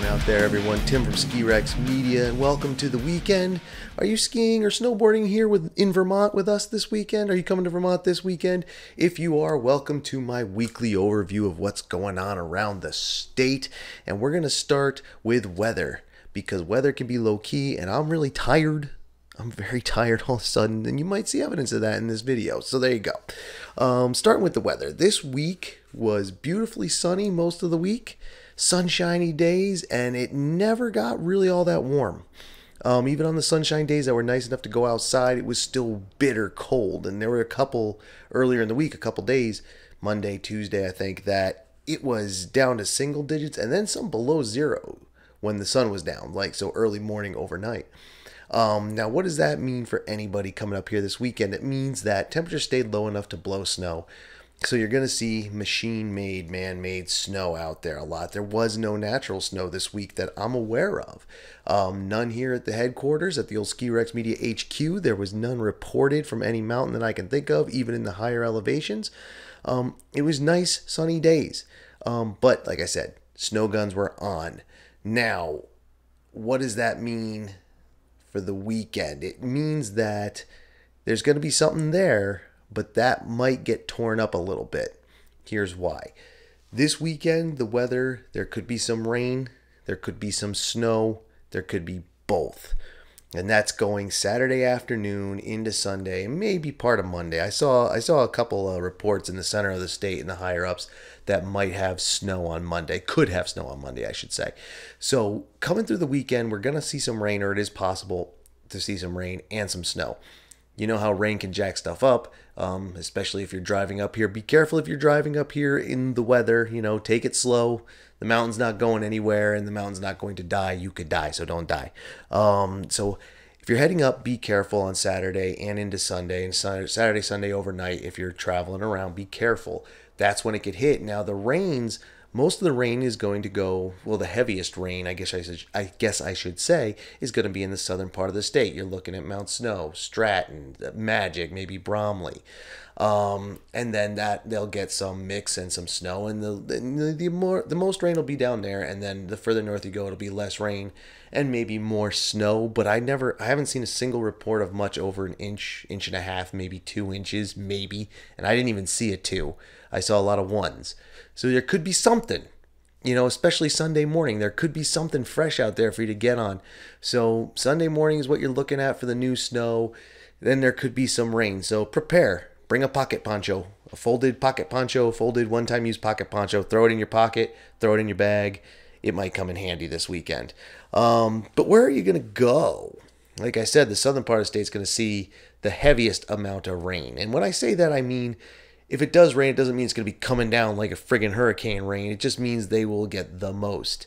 Out there, everyone. Tim from Ski Rex Media, and welcome to the weekend. Are you skiing or snowboarding here in Vermont with us this weekend? Are you coming to Vermont this weekend? If you are, welcome to my weekly overview of what's going on around the state. And we're going to start with weather, because weather can be low-key, and I'm really tired. I'm very tired all of a sudden, and you might see evidence of that in this video. So there you go. Starting with the weather. This week was beautifully sunny most of the week. Sunshiny days, and it never got really all that warm. Even on the sunshine days that were nice enough to go outside, it was still bitter cold. And there were a couple earlier in the week, a couple days, Monday, Tuesday, I think, that it was down to single digits and then some below zero when the sun was down, like so early morning, overnight. Now, what does that mean for anybody coming up here this weekend? It means that temperature stayed low enough to blow snow. So you're going to see machine-made, man-made snow out there a lot. There was no natural snow this week that I'm aware of. None here at the headquarters at the old Ski Rex Media HQ. There was none reported from any mountain that I can think of, even in the higher elevations. It was nice, sunny days. But like I said, snow guns were on. Now, what does that mean for the weekend? It means that there's going to be something there, but that might get torn up a little bit. Here's why. This weekend, the weather, there could be some rain, there could be some snow, there could be both. And that's going Saturday afternoon into Sunday, and maybe part of Monday. I saw a couple of reports in the center of the state and the higher ups that might have snow on Monday, could have snow on Monday, I should say. So coming through the weekend, we're going to see some rain, or it is possible to see some rain and some snow. You know how rain can jack stuff up, especially if you're driving up here. Be careful if you're driving up here in the weather. You know, take it slow. The mountain's not going anywhere, and the mountain's not going to die. You could die, so don't die. So if you're heading up, be careful on Saturday and into Sunday, and Saturday, Sunday overnight. If you're traveling around, be careful. That's when it could hit. Now, the rains, most of the rain is going to go, well, the heaviest rain, I guess I should say, is going to be in the southern part of the state. You're looking at Mount Snow, Stratton, Magic, maybe Bromley. And then they'll get some mix and some snow, and the most rain will be down there, and then the further north you go, it'll be less rain and maybe more snow. But I haven't seen a single report of much over an inch, inch and a half, maybe 2 inches, maybe. And I didn't even see a 2. I saw a lot of 1s. So there could be something, you know, especially Sunday morning. There could be something fresh out there for you to get on. So Sunday morning is what you're looking at for the new snow. Then there could be some rain. So prepare. Bring a pocket poncho, a folded pocket poncho, folded one-time use pocket poncho. Throw it in your pocket. Throw it in your bag. It might come in handy this weekend. But where are you going to go? Like I said, the southern part of the state is going to see the heaviest amount of rain. And when I say that, I mean, if it does rain, it doesn't mean it's going to be coming down like a friggin' hurricane rain. It just means they will get the most.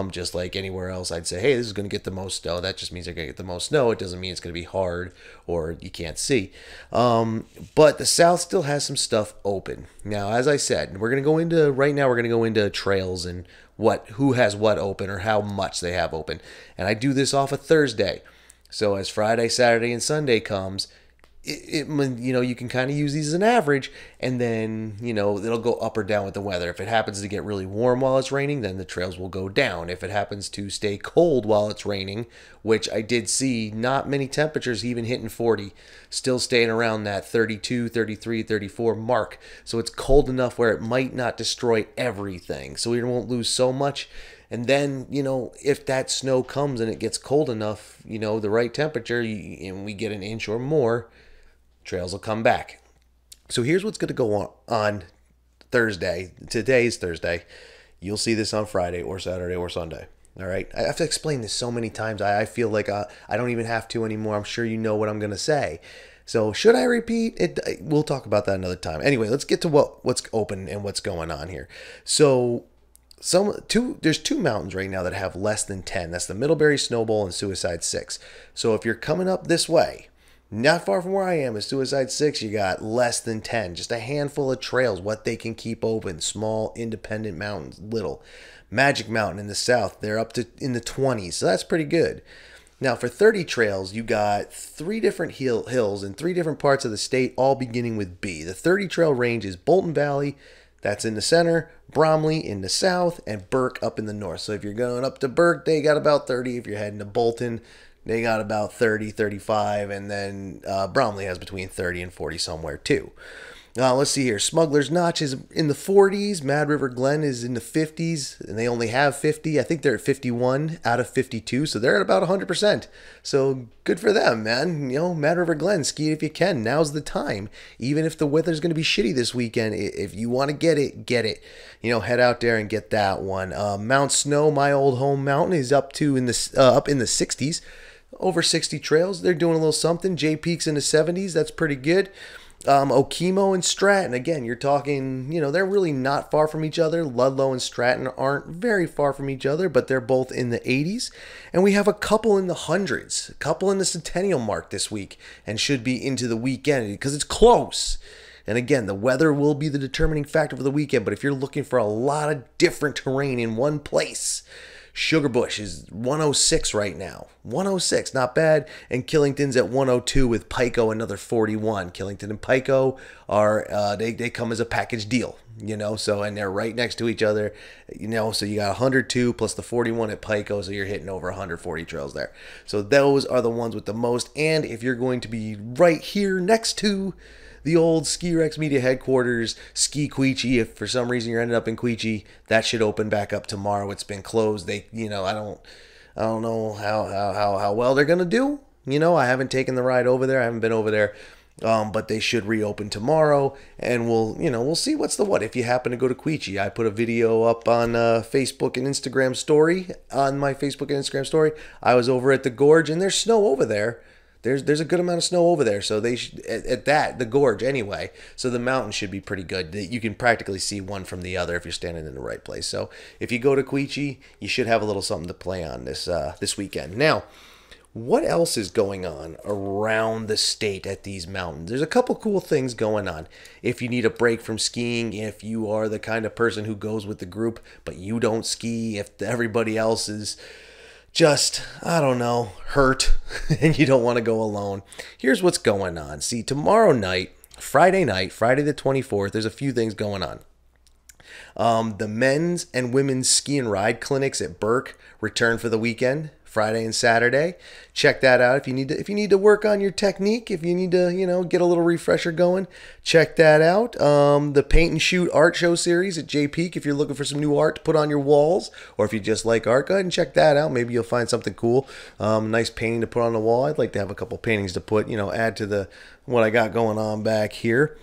Just like anywhere else, I'd say, hey, this is going to get the most snow. That just means they're going to get the most snow. It doesn't mean it's going to be hard or you can't see. But the south still has some stuff open. Now, as I said, right now we're going to go into trails and who has what open or how much they have open. And I do this off a Thursday. So as Friday, Saturday, and Sunday comes, you can kind of use these as an average, and then, it'll go up or down with the weather. If it happens to get really warm while it's raining, then the trails will go down. If it happens to stay cold while it's raining, which I did see not many temperatures even hitting 40, still staying around that 32, 33, 34 mark. So it's cold enough where it might not destroy everything. So we won't lose so much. And then, if that snow comes and it gets cold enough, the right temperature, and we get an inch or more, trails will come back. So here's what's going to go on Thursday. Today's Thursday. You'll see this on Friday or Saturday or Sunday. All right. I have to explain this so many times. I feel like I don't even have to anymore. I'm sure you know what I'm going to say. So should I repeat it? We'll talk about that another time. Anyway, let's get to what's open and what's going on here. So there's 2 mountains right now that have less than 10. That's the Middlebury Snowbowl and Suicide 6. So if you're coming up this way, not far from where I am is Suicide 6, you got less than 10. Just a handful of trails, what they can keep open. Small, independent mountains, little. Magic Mountain in the south, they're up to in the 20s, so that's pretty good. Now, for 30 trails, you got 3 different hills in 3 different parts of the state, all beginning with B. The 30 trail range is Bolton Valley, that's in the center, Bromley in the south, and Burke up in the north. So if you're going up to Burke, they got about 30. If you're heading to Bolton, they got about 30, 35, and then Bromley has between 30 and 40 somewhere too. Let's see here. Smuggler's Notch is in the 40s. Mad River Glen is in the 50s, and they only have 50. I think they're at 51 out of 52, so they're at about 100%. So good for them, man. You know, Mad River Glen, ski if you can. Now's the time. Even if the weather's going to be shitty this weekend, if you want to get it, get it. You know, head out there and get that one. Mount Snow, my old home mountain, is up in the 60s. Over 60 trails. They're doing a little something. J Peak's in the 70s. That's pretty good. Okemo and Stratton, again, you're talking, you know, they're really not far from each other. Ludlow and Stratton aren't very far from each other, but they're both in the 80s. And we have a couple in the hundreds, a couple in the centennial mark this week, and should be into the weekend because it's close. And again, the weather will be the determining factor for the weekend, but if you're looking for a lot of different terrain in one place, Sugarbush is 106 right now. 106, not bad. And Killington's at 102 with Pico another 41. Killington and Pico are they come as a package deal, you know. So and they're right next to each other, you know. So you got 102 plus the 41 at Pico, so you're hitting over 140 trails there. So those are the ones with the most. And if you're going to be right here next to the old Ski Rex Media headquarters, Ski Queechee. If for some reason you're ended up in Queechee, that should open back up tomorrow. It's been closed. They, you know, I don't know how well they're gonna do. You know, I haven't taken the ride over there. I haven't been over there, but they should reopen tomorrow, and we'll see what's the what. If you happen to go to Queechee, I put a video up on Facebook and Instagram story on my Facebook and Instagram story. I was over at the gorge, and there's snow over there. There's a good amount of snow over there, so they at the gorge anyway. So the mountain should be pretty good. You can practically see one from the other if you're standing in the right place. So if you go to Queechee, you should have a little something to play on this weekend. Now, what else is going on around the state at these mountains? There's a couple cool things going on. If you need a break from skiing, if you are the kind of person who goes with the group but you don't ski, if everybody else is just, I don't know, hurt and you don't want to go alone, here's what's going on. See, tomorrow night, Friday the 24th, there's a few things going on. The men's and women's ski and ride clinics at Burke return for the weekend, Friday and Saturday. Check that out if you need to work on your technique, if you need to, you know, get a little refresher going, check that out. The paint and shoot art show series at J Peak, if you're looking for some new art to put on your walls, or if you just like art, go ahead and check that out. Maybe you'll find something cool, nice painting to put on the wall. I'd like to have a couple paintings to put, you know, add to what I got going on back here.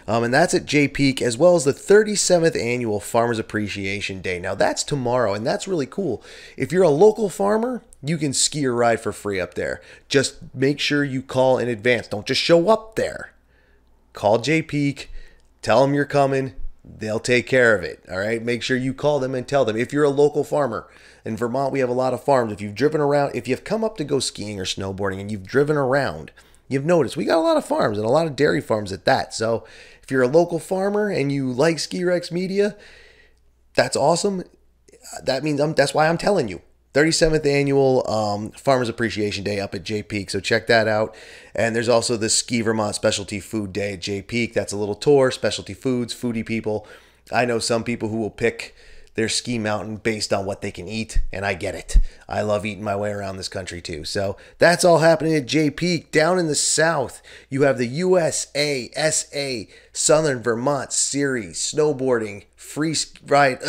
And that's at J Peak, as well as the 37th Annual Farmers Appreciation Day. Now, that's tomorrow, and that's really cool. If you're a local farmer, you can ski or ride for free up there. Just make sure you call in advance. Don't just show up there. Call J Peak, tell them you're coming. They'll take care of it, all right? Make sure you call them and tell them. If you're a local farmer, in Vermont, we have a lot of farms. If you've driven around, if you've come up to go skiing or snowboarding and you've driven around, you've noticed we got a lot of farms and a lot of dairy farms at that. So if you're a local farmer and you like Ski Rex Media, that's awesome. That means that's why I'm telling you. 37th Annual Farmers Appreciation Day up at J Peak, so check that out. And there's also the Ski Vermont Specialty Food Day at J Peak. That's a little tour, specialty foods, foodie people. I know some people who will pick their ski mountain based on what they can eat, and I get it. I love eating my way around this country too. So that's all happening at J Peak. Down in the south, you have the USASA Southern Vermont Series snowboarding free ride.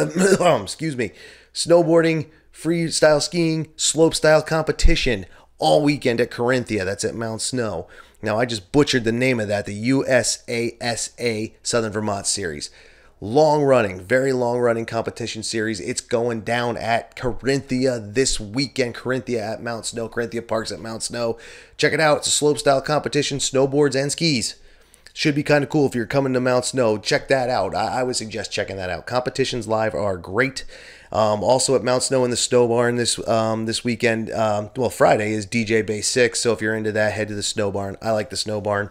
Snowboarding, freestyle skiing, slopestyle competition all weekend at Carinthia. That's at Mount Snow. Now, I just butchered the name of that, the USASA Southern Vermont Series. Very long running competition series. It's going down at Carinthia this weekend. Carinthia at Mount Snow. Carinthia Parks at Mount Snow. Check it out. It's a slopestyle competition, snowboards and skis. Should be kind of cool if you're coming to Mount Snow. Check that out. I would suggest checking that out. Competitions live are great. Also at Mount Snow in the Snow Barn this weekend. Friday is DJ Bay 6. So if you're into that, head to the Snow Barn. I like the Snow Barn.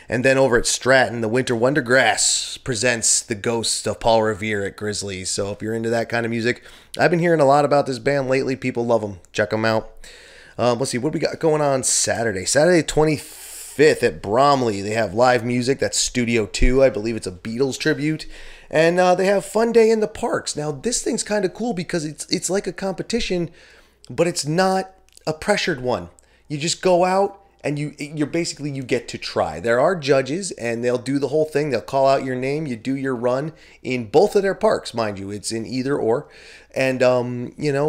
And then over at Stratton, the Winter Wondergrass presents The Ghost of Paul Revere at Grizzlies. So if you're into that kind of music, I've been hearing a lot about this band lately. People love them. Check them out. Let's see, what we got going on Saturday? Saturday 25th at Bromley. They have live music. That's Studio 2. I believe it's a Beatles tribute. And they have Fun Day in the Parks. Now, this thing's kind of cool because it's like a competition, but it's not a pressured one. You just go out and you get to try. There are judges, and they'll do the whole thing. They'll call out your name. You do your run in both of their parks, mind you. It's in either or. And,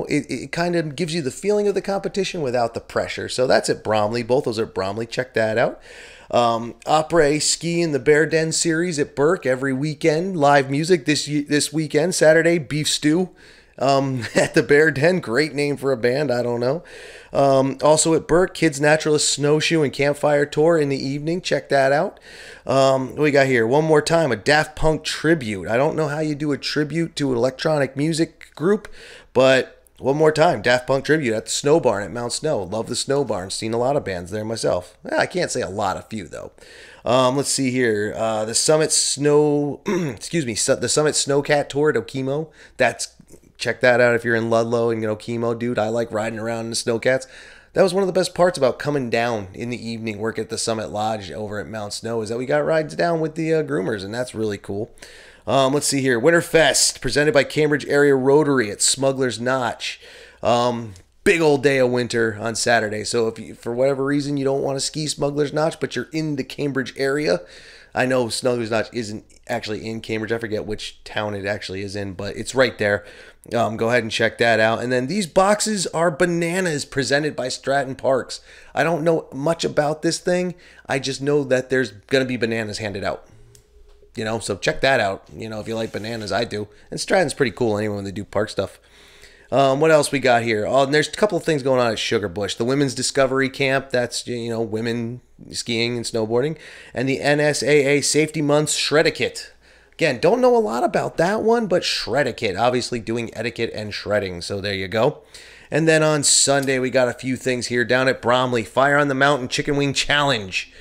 it kind of gives you the feeling of the competition without the pressure. So that's at Bromley. Both those are at Bromley. Check that out. Après Ski in the Bear Den series at Burke every weekend. Live music this weekend. Saturday, beef stew. At the Bear Den, great name for a band, I don't know. Also at Burke, Kids Naturalist Snowshoe and Campfire Tour in the evening. Check that out. What we got here? One more time, a Daft Punk tribute. I don't know how you do a tribute to an electronic music group, but one more time, Daft Punk tribute at the Snow Barn at Mount Snow. Love the Snow Barn. Seen a lot of bands there myself. I can't say a lot, a few though. Let's see here. The Summit Snow, the Summit Snowcat Tour at Okemo. Check that out if you're in Ludlow and Okemo, dude. I like riding around in the snowcats. That was one of the best parts about coming down in the evening, work at the Summit Lodge over at Mount Snow, is that we got rides down with the groomers, and that's really cool. Let's see here. Winterfest, presented by Cambridge Area Rotary at Smuggler's Notch. Big old day of winter on Saturday. So if you, for whatever reason, you don't want to ski Smuggler's Notch, but you're in the Cambridge area, I know Smuggler's Notch isn't actually in Cambridge. I forget which town it actually is in, but it's right there. Go ahead and check that out. And then these boxes are bananas presented by Stratton Parks. I don't know much about this thing. I just know that there's going to be bananas handed out. So check that out. If you like bananas, I do. And Stratton's pretty cool anyway when they do park stuff. What else we got here? Oh, and there's a couple of things going on at Sugar Bush. The Women's Discovery Camp, that's, women skiing and snowboarding. And the NSAA Safety Month Shred-a-kit. Again, don't know a lot about that one, but Shred-a-kit, obviously doing etiquette and shredding. So there you go. And then on Sunday, we got a few things here down at Bromley. Fire on the Mountain Chicken Wing Challenge.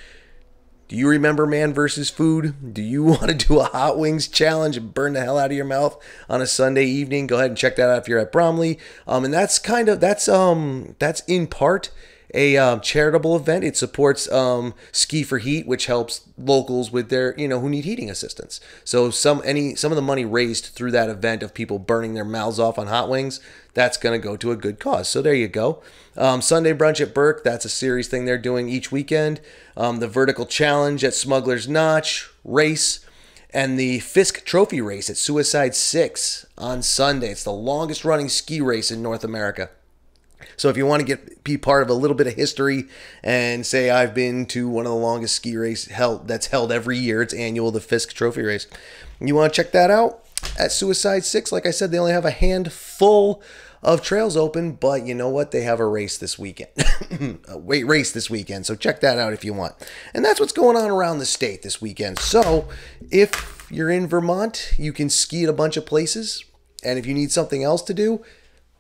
Do you remember Man vs. Food? Do you want to do a hot wings challenge and burn the hell out of your mouth on a Sunday evening? Go ahead and check that out if you're at Bromley. And that's in part a charitable event. It supports Ski for Heat, which helps locals with their, who need heating assistance. So some of the money raised through that event of people burning their mouths off on hot wings, that's going to go to a good cause. So there you go. Sunday brunch at Burke, that's a series thing they're doing each weekend. The Vertical Challenge at Smuggler's Notch race, and the Fisk Trophy race at Suicide 6 on Sunday. It's the longest running ski race in North America. So if you want to be part of a little bit of history and say I've been to one of the longest ski races that's held every year, it's annual, the Fisk Trophy race. You want to check that out at Suicide 6. Like I said, they only have a handful of trails open, but you know what? They have a race this weekend. race this weekend. So check that out if you want. And that's what's going on around the state this weekend. So if you're in Vermont, you can ski at a bunch of places. And if you need something else to do,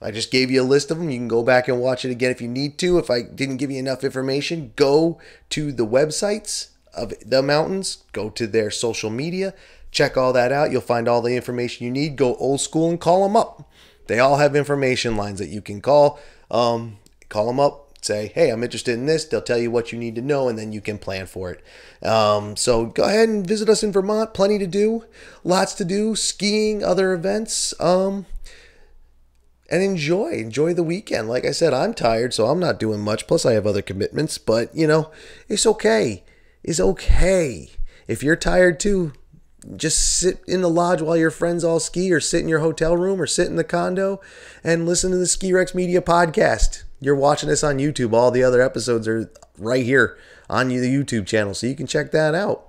I just gave you a list of them. You can go back and watch it again if you need to. If I didn't give you enough information, go to the websites of the mountains, go to their social media, check all that out. You'll find all the information you need. Go old school and call them up. They all have information lines that you can call. Call them up, say, hey, I'm interested in this. They'll tell you what you need to know, and then you can plan for it. So go ahead and visit us in Vermont. Plenty to do. Lots to do. Skiing, other events. And enjoy the weekend. Like I said, I'm tired, so I'm not doing much. Plus, I have other commitments. But, it's okay. It's okay. If you're tired too, just sit in the lodge while your friends all ski, or sit in your hotel room, or sit in the condo and listen to the Ski Rex Media podcast. You're watching this on YouTube. All the other episodes are right here on the YouTube channel, so you can check that out.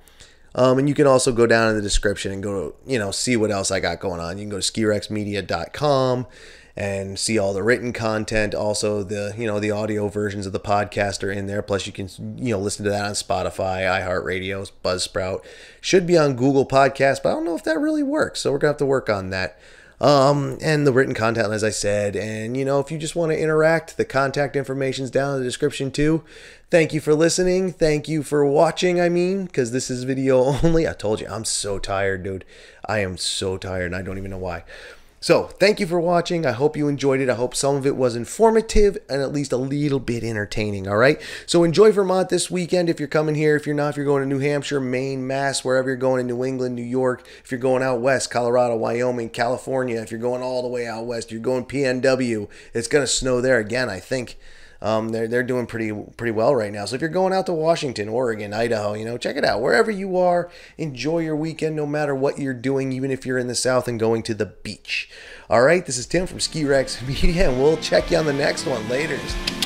And you can also go down in the description and go, see what else I got going on. You can go to skirexmedia.com and see all the written content. Also, the audio versions of the podcast are in there. Plus, you can, listen to that on Spotify, iHeartRadio, Buzzsprout. Should be on Google Podcasts, but I don't know if that really works. So we're going to have to work on that. And the written content, as I said. And, you know, if you just want to interact, the contact information's down in the description too. Thank you for listening. Thank you for watching, because this is video only. I told you, I'm so tired, dude. I am so tired, and I don't even know why. So, thank you for watching. I hope you enjoyed it. I hope some of it was informative and at least a little bit entertaining, all right? So, enjoy Vermont this weekend if you're coming here. If you're not, if you're going to New Hampshire, Maine, Mass, wherever you're going in New England, New York, if you're going out west, Colorado, Wyoming, California, if you're going all the way out west, you're going PNW, it's going to snow there again, I think. They're doing pretty well right now. So if you're going out to Washington, Oregon, Idaho, you know, check it out. Wherever you are, enjoy your weekend no matter what you're doing, even if you're in the South and going to the beach. All right, this is Tim from Ski Rex Media, and we'll check you on the next one. Laters.